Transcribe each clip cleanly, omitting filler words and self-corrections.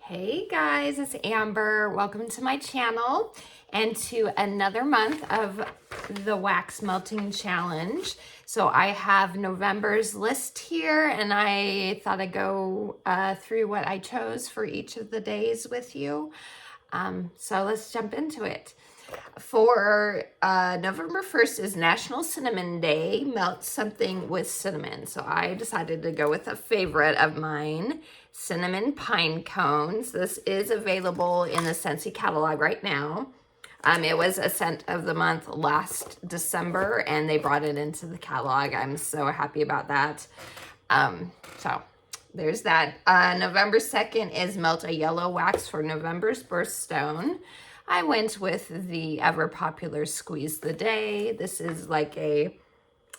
Hey guys, it's Amber. Welcome to my channel and to another month of the wax melting challenge. So I have November's list here and I thought I'd go through what I chose for each of the days with you. So let's jump into it. For November 1st is National Cinnamon Day. Melt something with cinnamon. So I decided to go with a favorite of mine, cinnamon pine cones. This is available in the Scentsy catalog right now. It was a scent of the month last December and they brought it into the catalog. I'm so happy about that. So there's that. November 2nd is Melt a Yellow Wax for November's birthstone. I went with the ever popular Squeeze the Day. This is like a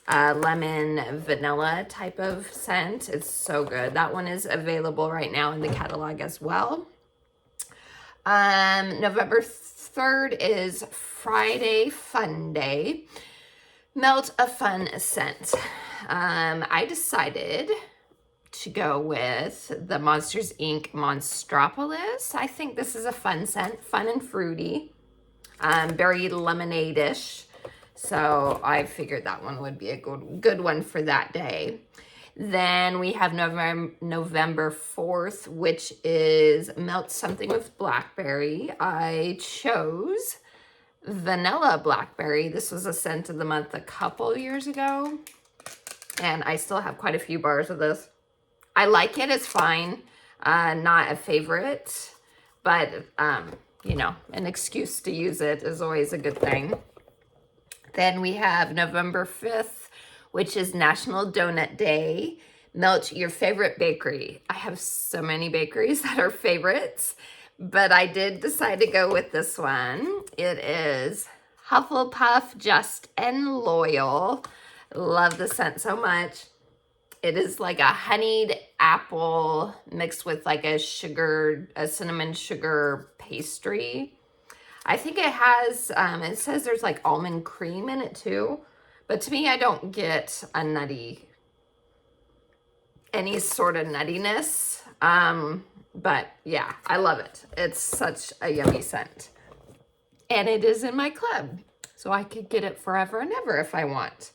lemon vanilla type of scent. It's so good. That one is available right now in the catalog as well. November 3rd is Friday Fun Day. Melt a fun scent. I decided to go with the Monsters Inc. Monstropolis. I think this is a fun scent, fun and fruity, very lemonade-ish. So I figured that one would be a good one for that day. Then we have November 4th, which is Melt Something with Blackberry. I chose Vanilla Blackberry. This was a scent of the month a couple years ago, and I still have quite a few bars of this. I like it, it's fine. Not a favorite, but you know, an excuse to use it is always a good thing. Then we have November 5th, which is National Donut Day. Melt your favorite bakery. I have so many bakeries that are favorites, but I did decide to go with this one. It is Hufflepuff Just and Loyal. Love the scent so much. It is like a honeyed apple mixed with like a cinnamon sugar pastry. I think it has, it says there's like almond cream in it too. But to me, I don't get any sort of nuttiness. But yeah, I love it. It's such a yummy scent. And it is in my club. So I could get it forever and ever if I want.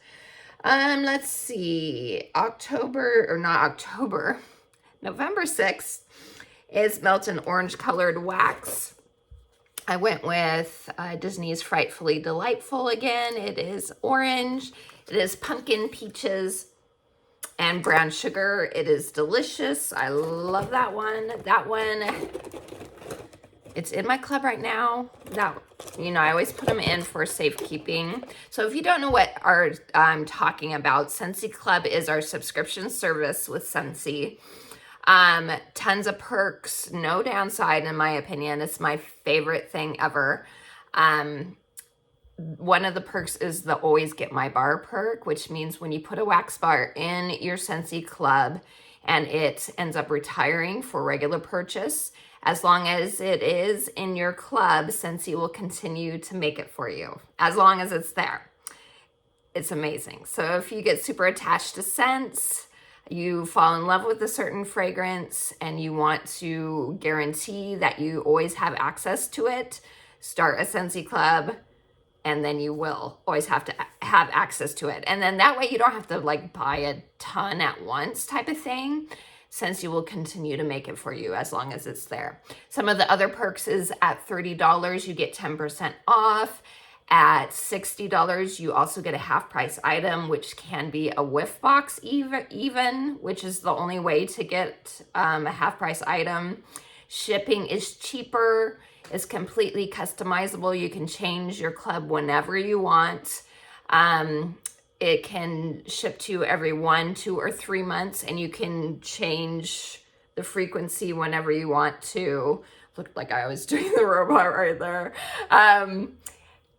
Let's see, November 6th is Melt an Orange Colored Wax. I went with Disney's Frightfully Delightful again. It is orange, it is pumpkin, peaches, and brown sugar. It is delicious. I love that one. It's in my club right now. I always put them in for safekeeping. So if you don't know what I'm talking about, Scentsy Club is our subscription service with Scentsy. Tons of perks, no downside in my opinion. It's my favorite thing ever. One of the perks is the Always Get My Bar perk, which means when you put a wax bar in your Scentsy Club and it ends up retiring for regular purchase, as long as it is in your club, Scentsy will continue to make it for you, as long as it's there. It's amazing. So if you get super attached to scents, you fall in love with a certain fragrance, and you want to guarantee that you always have access to it, start a Scentsy Club, and then you will always have to have access to it. And then that way you don't have to like buy a ton at once type of thing. Scentsy will continue to make it for you as long as it's there. Some of the other perks is at $30, you get 10% off. At $60, you also get a half price item, which can be a whiff box even, which is the only way to get a half price item. Shipping is cheaper. It's completely customizable. You can change your club whenever you want. It can ship to you every 1, 2, or 3 months, and you can change the frequency whenever you want to. Looked like I was doing the robot right there.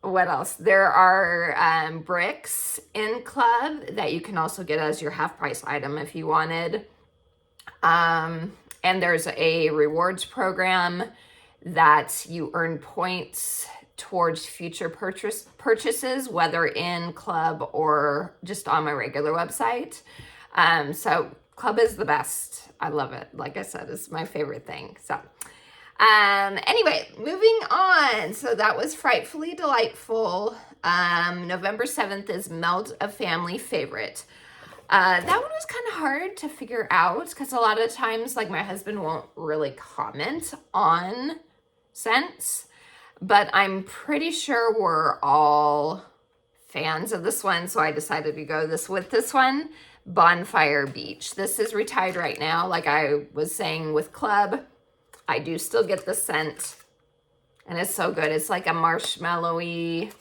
What else? There are bricks in club that you can also get as your half price item if you wanted. And there's a rewards program that you earn points towards future purchases, whether in club or just on my regular website. So club is the best. I love it. Like I said, it's my favorite thing. So Anyway, moving on. So that was Frightfully Delightful. November 7th is Melt, a family favorite. That one was kind of hard to figure out because a lot of times, like, my husband won't really comment on scents, but I'm pretty sure we're all fans of this one, so I decided to go with this one, Bonfire Beach. This is retired right now. Like I was saying with Club, I do still get the scent, and it's so good. It's like a marshmallowy,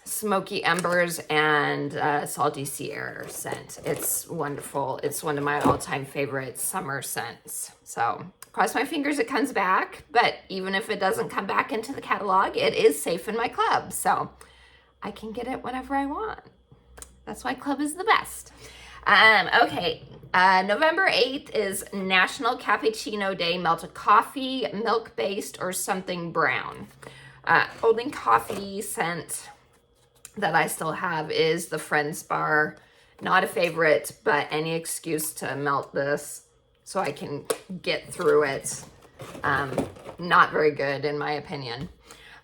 smoky embers and salty sea air scent. It's wonderful. It's one of my all-time favorite summer scents. So cross my fingers it comes back, but even if it doesn't come back into the catalog, it is safe in my Club, so I can get it whenever I want. That's why Club is the best. Okay, November 8th is National Cappuccino Day. Melted coffee, milk-based, or something brown. Only coffee scent that I still have is the Friends Bar. Not a favorite, but any excuse to melt this so I can get through it. Not very good in my opinion.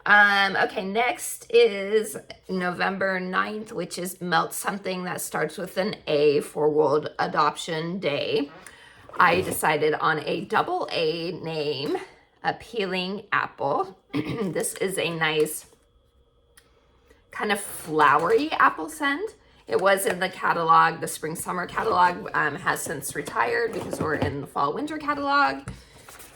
Okay, next is November 9th, which is Melt Something that starts with an A for World Adoption Day. I decided on a double A name, Appealing Apple. This is a nice kind of flowery apple scent. It was in the catalog, the spring summer catalog, has since retired because we're in the fall winter catalog.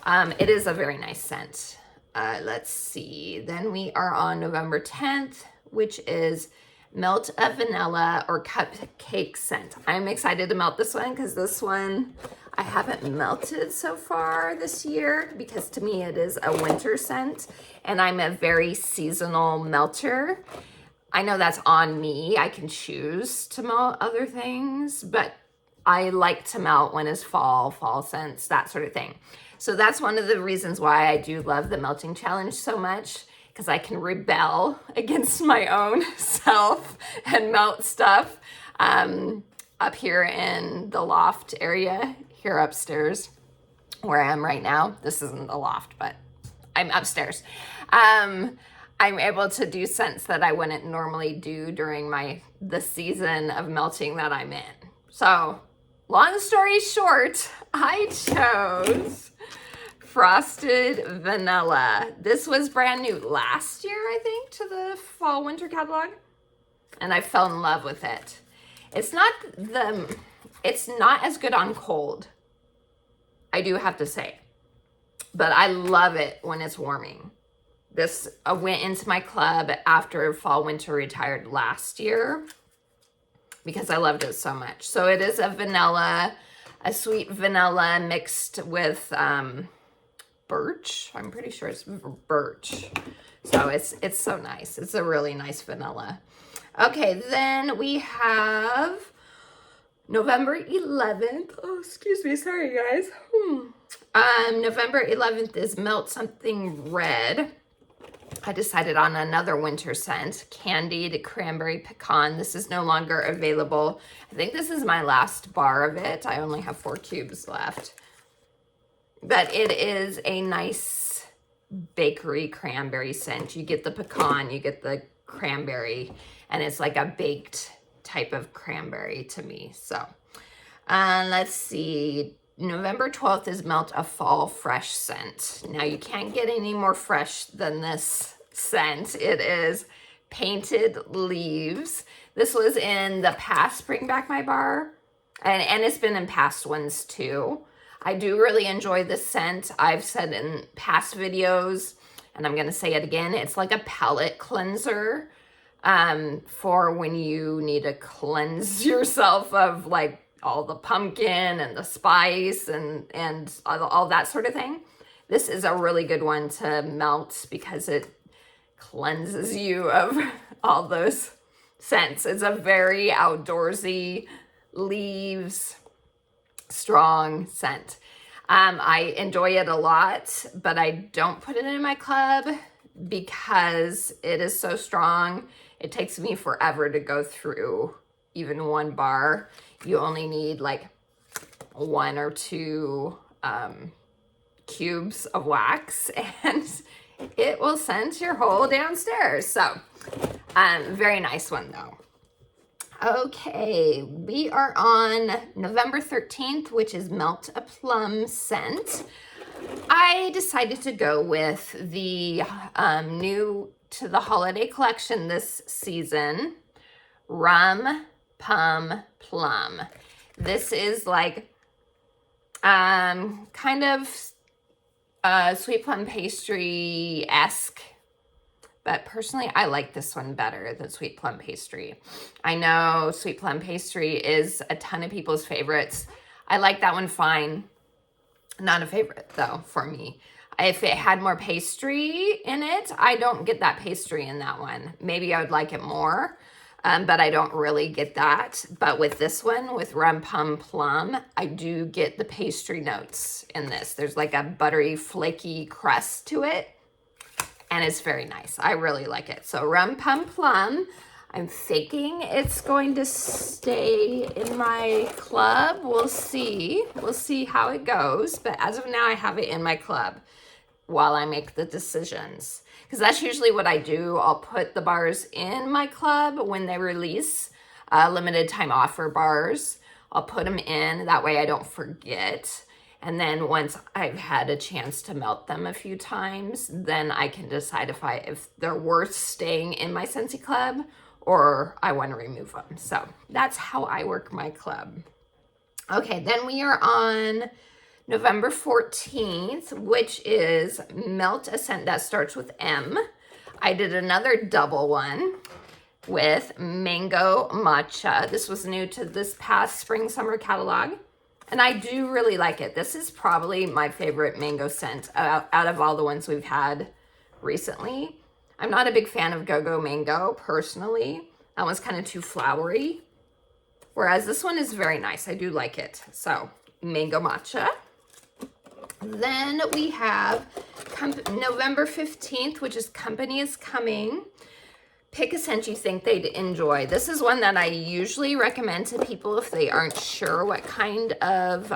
It is a very nice scent. Let's see, then we are on November 10th, which is Melt a Vanilla or Cupcake Scent. I'm excited to melt this one because this one I haven't melted so far this year because to me it is a winter scent and I'm a very seasonal melter. I know that's on me. I can choose to melt other things, but I like to melt when it's fall scents, that sort of thing. So that's one of the reasons why I do love the melting challenge so much, because I can rebel against my own self and melt stuff up here in the loft area here upstairs where I am right now. This isn't the loft, but I'm upstairs. I'm able to do scents that I wouldn't normally do during the season of melting that I'm in. So long story short, I chose Frosted Vanilla. This was brand new last year, I think, to the fall winter catalog, and I fell in love with it. It's not as good on cold, I do have to say, but I love it when it's warming. This went into my Club after fall winter retired last year because I loved it so much. So it is a sweet vanilla mixed with birch. I'm pretty sure it's birch. So it's so nice. It's a really nice vanilla. Okay, then we have November 11th. Oh, excuse me. Sorry, guys. November 11th is Melt Something Red. I decided on another winter scent, Candied Cranberry Pecan. This is no longer available. I think this is my last bar of it. I only have 4 cubes left. But it is a nice bakery cranberry scent. You get the pecan, you get the cranberry, and it's like a baked type of cranberry to me. So let's see. November 12th is Melt a Fall Fresh Scent. Now you can't get any more fresh than this scent. It is Painted Leaves. This was in the past Bring Back My Bar, and it's been in past ones too. I do really enjoy this scent. I've said in past videos, and I'm gonna say it again, it's like a palette cleanser for when you need to cleanse yourself of like all the pumpkin and the spice and all that sort of thing. This is a really good one to melt because it cleanses you of all those scents. It's a very outdoorsy, leaves, strong scent. I enjoy it a lot, but I don't put it in my Club because it is so strong. It takes me forever to go through even one bar. You only need like 1 or 2 cubes of wax, and it will scent your whole downstairs. So, very nice one though. Okay, we are on November 13th, which is Melt a Plum scent. I decided to go with the new to the holiday collection this season, Rum Pum Plum. This is like kind of sweet plum pastry-esque, but personally, I like this one better than sweet plum pastry. I know sweet plum pastry is a ton of people's favorites. I like that one fine. Not a favorite, though, for me. If it had more pastry in it, I don't get that pastry in that one. Maybe I would like it more, but I don't really get that. But with this one, with Rum Pum Plum, I do get the pastry notes in this. There's like a buttery, flaky crust to it. And it's very nice. I really like it. So Rum Pum Plum, I'm thinking it's going to stay in my club. We'll see. We'll see how it goes. But as of now, I have it in my club while I make the decisions. Because that's usually what I do. I'll put the bars in my club when they release limited time offer bars. I'll put them in. That way I don't forget. And then once I've had a chance to melt them a few times, then I can decide if they're worth staying in my Scentsy club or I want to remove them. So that's how I work my club. Okay, then we are on November 14th, which is Melt a Scent that starts with M. I did another double one with Mango Matcha. This was new to this past spring summer catalog. And I do really like it. This is probably my favorite mango scent out of all the ones we've had recently. I'm not a big fan of Go-Go Mango, personally. That one's kind of too flowery. Whereas this one is very nice. I do like it. So, Mango Matcha. Then we have November 15th, which is Company is Coming. Pick a scent you think they'd enjoy. This is one that I usually recommend to people if they aren't sure what kind of,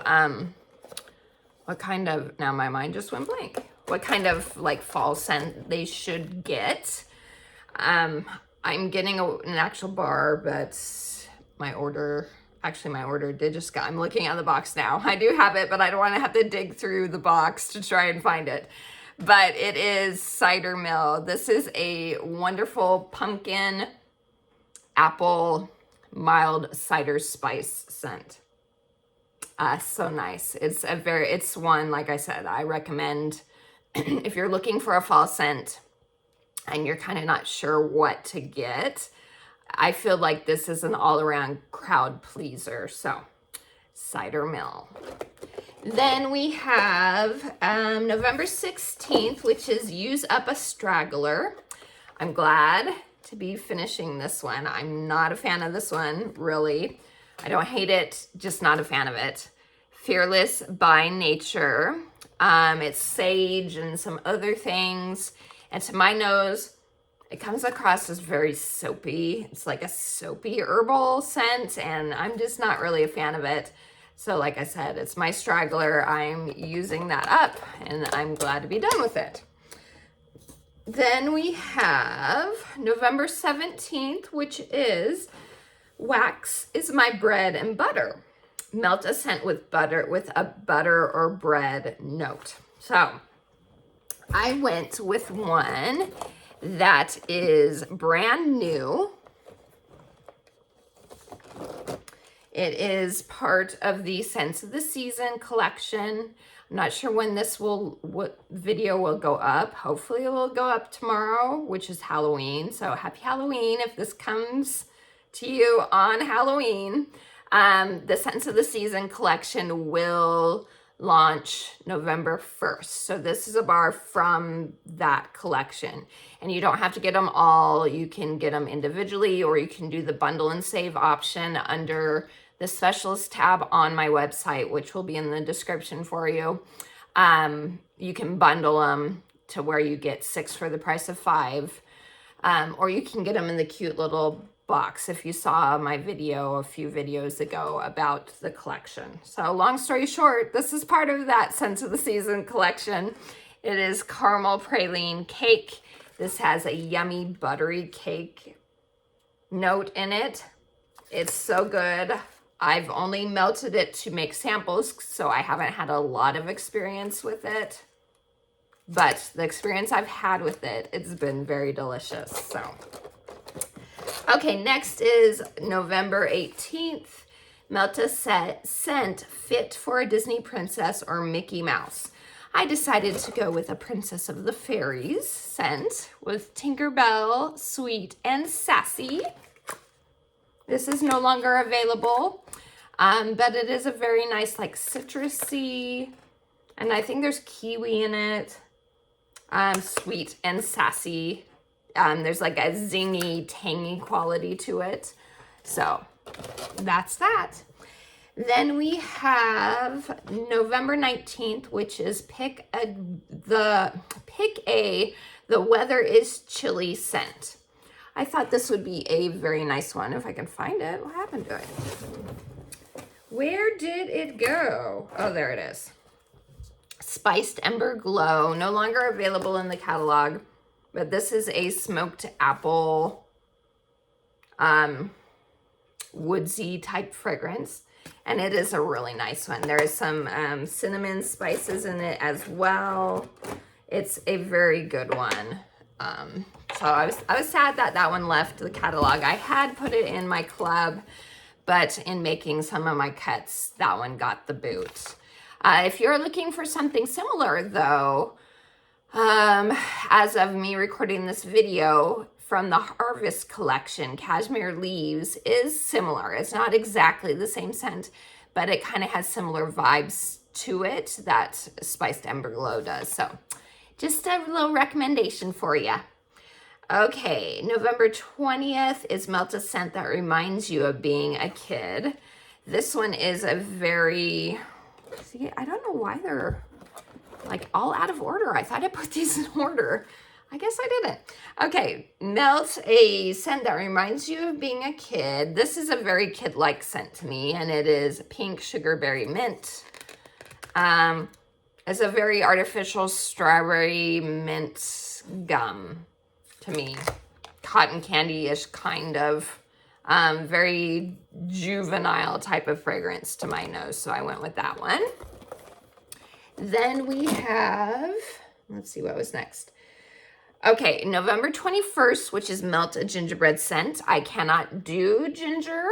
now my mind just went blank. What kind of like fall scent they should get. I'm getting an actual bar, but my order did just go. I'm looking at the box now. I do have it, but I don't want to have to dig through the box to try and find it. But it is Cider Mill. This is a wonderful pumpkin apple mild cider spice scent. So nice. It's one, like I said, I recommend if you're looking for a fall scent and you're kind of not sure what to get. I feel like this is an all-around crowd pleaser. So, Cider Mill. Then we have November 16th, which is Use Up a Straggler. I'm glad to be finishing this one. I'm not a fan of this one, really. I don't hate it, just not a fan of it. Fearless by Nature. It's sage and some other things. And to my nose, it comes across as very soapy. It's like a soapy herbal scent, and I'm just not really a fan of it. So like I said, it's my straggler. I'm using that up, and I'm glad to be done with it. Then we have November 17th, which is Wax is My Bread and Butter. Melt a scent with a butter or bread note. So I went with one that is brand new. It is part of the Scents of the Season collection. I'm not sure when what video will go up. Hopefully it will go up tomorrow, which is Halloween. So happy Halloween if this comes to you on Halloween. The Scents of the Season collection will launch November 1st. So this is a bar from that collection. And you don't have to get them all. You can get them individually, or you can do the bundle and save option under the specialist tab on my website, which will be in the description for you. You can bundle them to where you get 6 for the price of 5. Or you can get them in the cute little box if you saw my video a few videos ago about the collection. So long story short, this is part of that Scent of the Season collection. It is caramel praline cake. This has a yummy buttery cake note in it. It's so good. I've only melted it to make samples, so I haven't had a lot of experience with it. But the experience I've had with it, it's been very delicious. So, okay, next is November 18th. Melt a scent fit for a Disney princess or Mickey Mouse. I decided to go with a Princess of the Fairies scent with Tinkerbell, Sweet, and Sassy. This is no longer available, but it is a very nice, like, citrusy, and I think there's kiwi in it, sweet and sassy. There's like a zingy, tangy quality to it. So that's that. Then we have November 19th, which is The Weather is Chilly scent. I thought this would be a very nice one if I can find it. What happened to it? Where did it go? Oh, there it is. Spiced Ember Glow, no longer available in the catalog, but this is a smoked apple, woodsy type fragrance, and it is a really nice one. There is some cinnamon spices in it as well. It's a very good one. So I was sad that that one left the catalog. I had put it in my club, but in making some of my cuts, that one got the boot. If you're looking for something similar though, as of me recording this video, from the Harvest collection, Cashmere Leaves is similar. It's not exactly the same scent, but it kind of has similar vibes to it that Spiced Ember Glow does. So just a little recommendation for you. Okay, November 20th is Melt a Scent that reminds you of being a kid. This one is a very, see, I don't know why they're like all out of order. I thought I put these in order. I guess I didn't. Okay, Melt a Scent that reminds you of being a kid. This is a very kid-like scent to me, and it is Pink Sugarberry Mint. It's a very artificial strawberry mint gum to me. Cotton candy-ish kind of. Very juvenile type of fragrance to my nose, so I went with that one. Then we have, let's see what was next. Okay, November 21st, which is Melt a Gingerbread Scent. I cannot do ginger.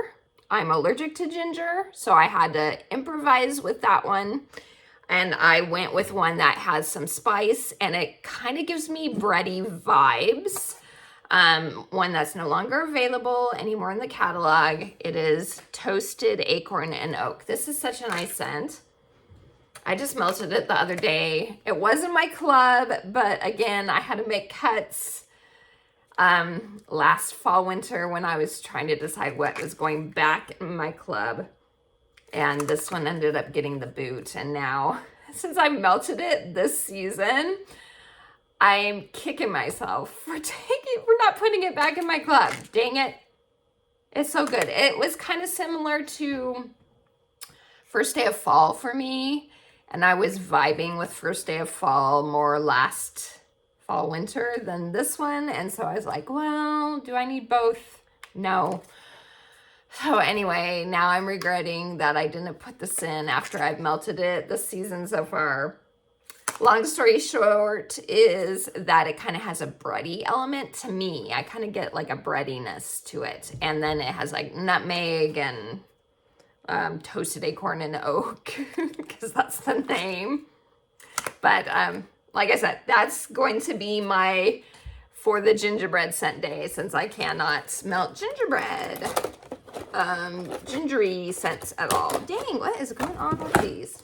I'm allergic to ginger, so I had to improvise with that one. And I went with one that has some spice, and it kind of gives me bready vibes. One that's no longer available anymore in the catalog. It is Toasted Acorn and Oak. This is such a nice scent. I just melted it the other day. It was in my club, but again, I had to make cuts last fall, winter when I was trying to decide what was going back in my club. And this one ended up getting the boot. And now, since I melted it this season, I'm kicking myself for not putting it back in my club. Dang it. It's so good. It was kind of similar to First Day of Fall for me. And I was vibing with First Day of Fall more last fall, winter than this one. And so I was like, well, do I need both? No. So anyway, now I'm regretting that I didn't put this in after I've melted it this season so far. Long story short is that it kind of has a bready element to me. I kind of get like a breadiness to it. And then it has like nutmeg and Toasted Acorn and Oak, because that's the name. But like I said, that's going to be my for the gingerbread scent day, since I cannot melt gingerbread. Gingery scents at all. Dang, what is going on with these?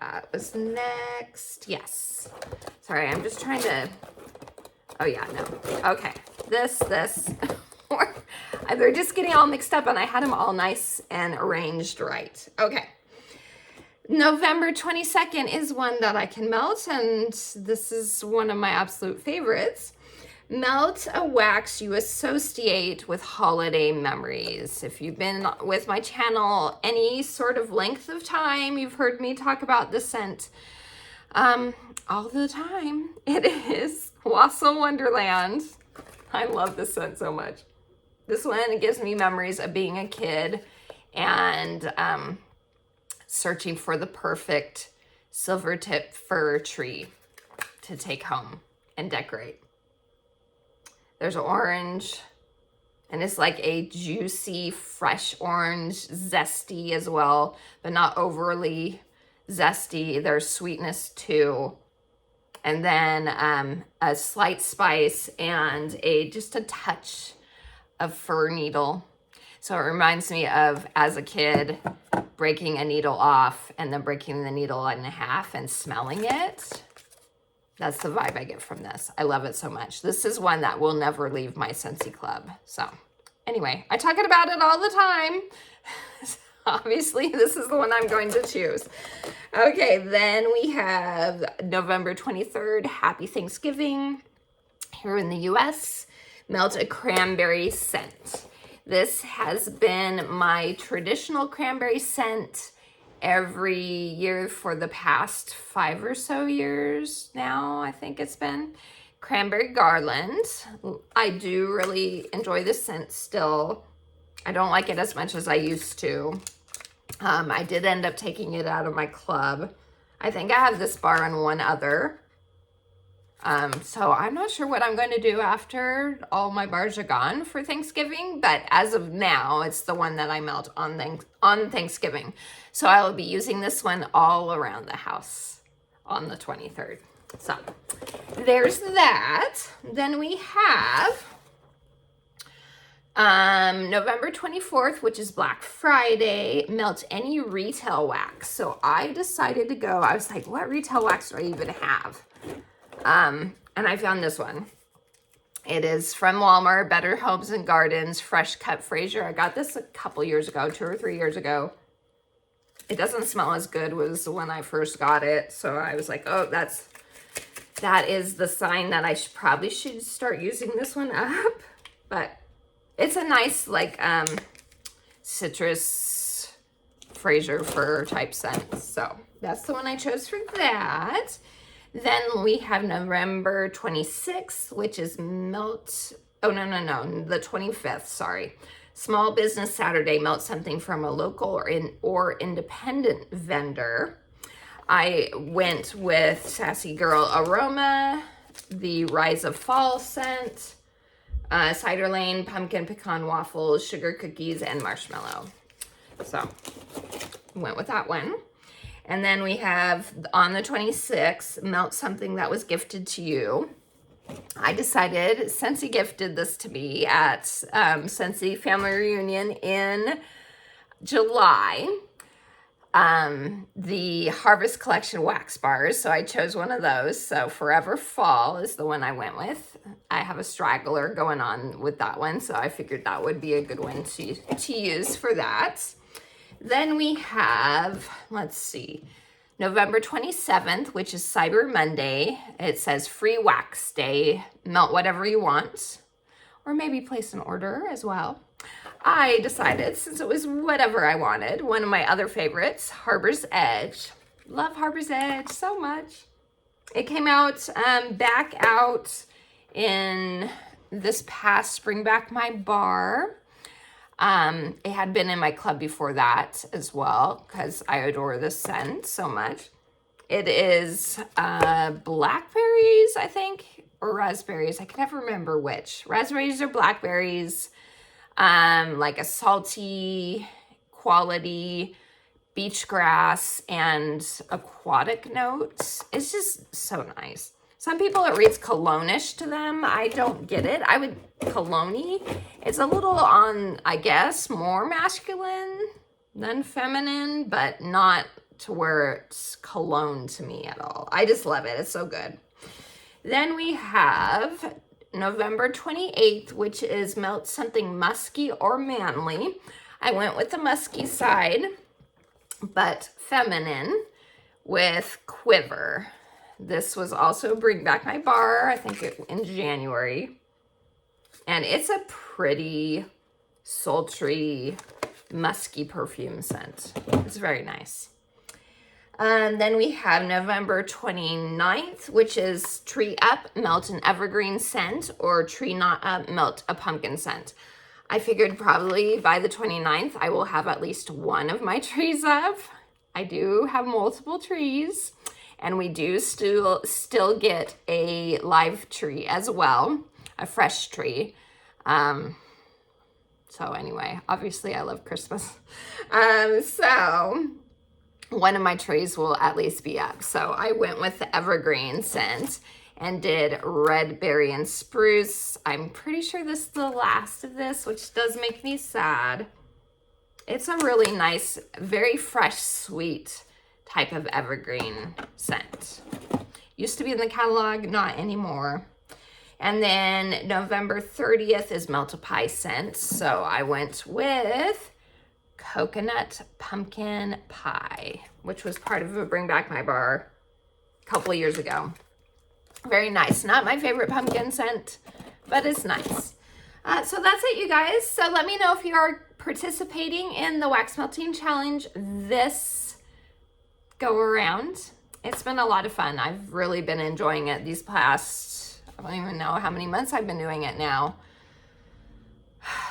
That was next. Yes. Sorry, I'm just trying to, oh yeah, no. Okay, this. They're just getting all mixed up, and I had them all nice and arranged right. Okay. November 22nd is one that I can melt, and this is one of my absolute favorites. Melt a wax you associate with holiday memories. If you've been with my channel any sort of length of time, you've heard me talk about this scent all the time. It is Wassail Wonderland. I love this scent so much. This one gives me memories of being a kid and searching for the perfect silver tip fir tree to take home and decorate. There's orange, and it's like a juicy, fresh orange, zesty as well, but not overly zesty. There's sweetness too. And then a slight spice and just a touch of fir needle. So it reminds me of, as a kid, breaking a needle off and then breaking the needle in half and smelling it. That's the vibe I get from this. I love it so much. This is one that will never leave my Scentsy club. So anyway, I talk about it all the time. Obviously, this is the one I'm going to choose. Okay, then we have November 23rd, Happy Thanksgiving. Here in the US, Melt a Cranberry Scent. This has been my traditional cranberry scent every year for the past 5 or so years now, I think it's been. Cranberry Garland. I do really enjoy this scent still. I don't like it as much as I used to. I did end up taking it out of my club. I think I have this bar and one other. So I'm not sure what I'm going to do after all my bars are gone for Thanksgiving, but as of now, it's the one that I melt on Thanksgiving. So I will be using this one all around the house on the 23rd. So there's that. Then we have November 24th, which is Black Friday, Melt Any Retail Wax. So I decided to go, I was like, what retail wax do I even have? And I found this one. It is from Walmart, Better Homes and Gardens, Fresh Cut Fraser. I got this a couple years ago, 2 or 3 years ago. It doesn't smell as good as when I first got it. So I was like, oh, that is the sign that I probably should start using this one up. But it's a nice, like, citrus Fraser fir type scent. So that's the one I chose for that. Then we have November 26th, which is the 25th, sorry. Small Business Saturday, melt something from a local or independent vendor. I went with Sassy Girl Aroma, the Rise of Fall scent, Cider Lane, Pumpkin Pecan Waffles, Sugar Cookies, and Marshmallow. So, went with that one. And then we have, on the 26th, Melt Something That Was Gifted to You. I decided, Scentsy gifted this to me at Scentsy Family Reunion in July. The Harvest Collection wax bars, so I chose one of those. So Forever Fall is the one I went with. I have a straggler going on with that one, so I figured that would be a good one to use for that. Then we have, let's see, November 27th, which is Cyber Monday. It says Free Wax Day. Melt whatever you want, or maybe place an order as well. I decided, since it was whatever I wanted, one of my other favorites, Harbor's Edge. Love Harbor's Edge so much. It came out, back out in this past Bring Back My Bar. It had been in my club before that as well, because I adore this scent so much. It is blackberries, I think, or raspberries. I can never remember which. Raspberries or blackberries, like a salty quality beach grass and aquatic notes. It's just so nice. Some people, it reads cologne-ish to them. I don't get it. I would cologne-y. It's a little on, I guess, more masculine than feminine, but not to where it's cologne to me at all. I just love it. It's so good. Then we have November 28th, which is Melt Something Musky or Manly. I went with the musky side, but feminine with Quiver. This was also Bring Back My Bar, I think in January. And it's a pretty sultry, musky perfume scent. It's very nice. Then we have November 29th, which is Tree Up, Melt an Evergreen Scent, or Tree Not Up, Melt a Pumpkin Scent. I figured probably by the 29th, I will have at least one of my trees up. I do have multiple trees, and we do still get a live tree as well, a fresh tree. So anyway, obviously I love Christmas. So one of my trees will at least be up. So I went with the evergreen scent and did red berry and spruce. I'm pretty sure this is the last of this, which does make me sad. It's a really nice, very fresh, sweet type of evergreen scent. Used to be in the catalog, not anymore. And then November 30th is Melt a Pie scent. So I went with Coconut Pumpkin Pie, which was part of a Bring Back My Bar a couple of years ago. Very nice. Not my favorite pumpkin scent, but it's nice. So that's it, you guys. So let me know if you are participating in the wax melting challenge this go around. It's been a lot of fun. I've really been enjoying it these past, I don't even know how many months I've been doing it now.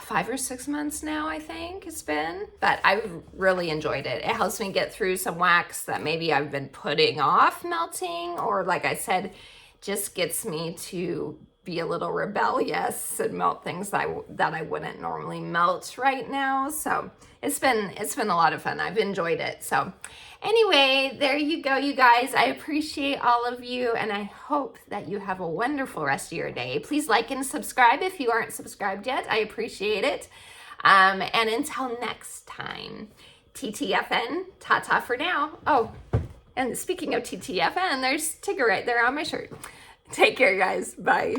5 or 6 months now, I think it's been, but I've really enjoyed it. It helps me get through some wax that maybe I've been putting off melting, or like I said, just gets me to be a little rebellious and melt things that I wouldn't normally melt right now. So it's been a lot of fun. I've enjoyed it. So anyway, there you go, you guys. I appreciate all of you, and I hope that you have a wonderful rest of your day. Please like and subscribe if you aren't subscribed yet. I appreciate it. And until next time, TTFN, ta-ta for now. Oh, and speaking of TTFN, there's Tigger right there on my shirt. Take care, guys. Bye.